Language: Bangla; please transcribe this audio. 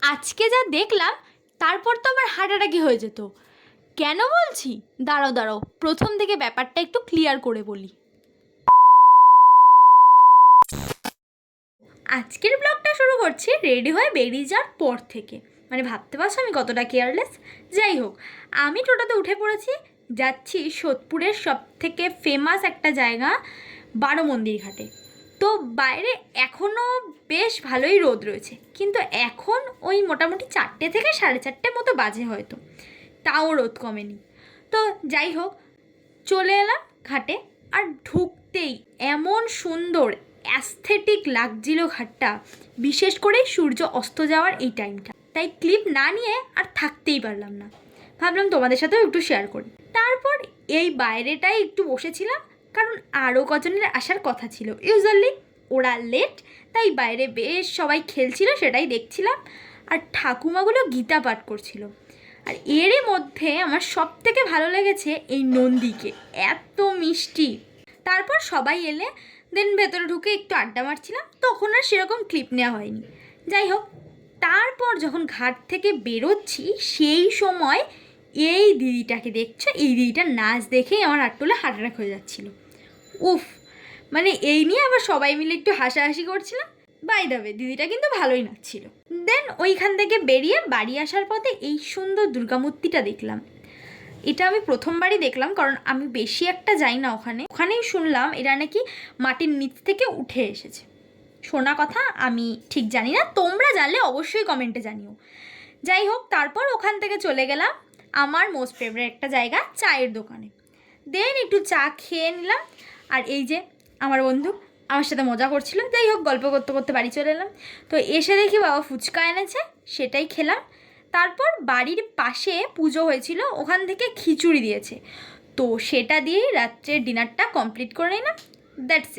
আজকে যা দেখলাম তারপর তো আমার হার্ট অ্যাটাকই হয়ে যেত। কেন বলছি? দাঁড়াও দাঁড়াও, প্রথম থেকে ব্যাপারটা একটু ক্লিয়ার করে বলি। আজকের ব্লগটা শুরু করছি রেডি হয়ে বেরিয়ে যাওয়ার পর থেকে। মানে ভাবতে পারছো আমি কতটা কেয়ারলেস। যাই হোক, আমি টোটোতে উঠে পড়েছি, যাচ্ছি সোদপুরের সব থেকে ফেমাস একটা জায়গা বারো মন্দির ঘাটে। তো বাইরে এখনও বেশ ভালোই রোদ রয়েছে, কিন্তু এখন ওই মোটামুটি 4টে থেকে 4:30 মতো বাজে হয়তো, তাও রোদ কমেনি। তো যাই হোক, চলে এলাম ঘাটে। আর ঢুকতেই এমন সুন্দর অ্যাস্থেটিক লাগছিল ঘাটটা, বিশেষ করে সূর্য অস্ত যাওয়ার এই টাইমটা। তাই ক্লিপ না নিয়ে আর থাকতেই পারলাম না, ভাবলাম তোমাদের সাথেও একটু শেয়ার করি। তারপর এই বাইরেটাই একটু বসেছিলাম, কারণ আরও কজনের আসার কথা ছিল। ইউজুয়ালি ওরা লেট, তাই বাইরে বেশ সবাই খেলছিল, সেটাই দেখছিলাম। আর ঠাকুমাগুলো গীতা পাঠ করছিল। আর এরই মধ্যে আমার সব থেকে ভালো লেগেছে এই নন্দীকে, এত মিষ্টি। তারপর সবাই এলে দেন ভেতরে ঢুকে একটু আড্ডা মারছিলাম, তখন আর সেরকম ক্লিপ নেওয়া হয়নি। যাই হোক, তারপর যখন ঘাট থেকে বেরোচ্ছি সেই সময় এই দিদিটাকে দেখছো, এই দিদিটার নাচ দেখেই আমার আটটুলে হার্ট অ্যাটাক হয়ে যাচ্ছিলো। উফ, মানে এই নিয়ে আবার সবাই মিলে একটু হাসাহাসি করছিলাম। বাই দ্য ওয়ে, দিদিটা কিন্তু ভালোই নাচছিল। দেন ওইখান থেকে বেরিয়ে বাড়ি আসার পথে এই সুন্দর দুর্গামূর্তিটা দেখলাম। এটা আমি প্রথমবারই দেখলাম, কারণ আমি বেশি একটা যাই না ওখানেই শুনলাম এরা নাকি মাটির নিচ থেকে উঠে এসেছে। শোনা কথা, আমি ঠিক জানি না, তোমরা জানলে অবশ্যই কমেন্টে জানিও। যাই হোক, তারপর ওখান থেকে চলে গেলাম আমার মোস্ট ফেভারিট একটা জায়গা, চায়ের দোকানে। দেন একটু চা খেয়ে নিলাম। আর এই যে আমার বন্ধু আমার সাথে মজা করছিল। যাই হোক, গল্প করতে করতে বাড়ি চলে এলাম। তো এসে দেখি বাবা ফুচকা এনেছে, সেটাই খেলাম। তারপর বাড়ির পাশে পুজো হয়েছিল, ওখান থেকে খিচুড়ি দিয়েছে, তো সেটা দিয়েই রাত্রের ডিনারটা কমপ্লিট করে নিলাম। That's it.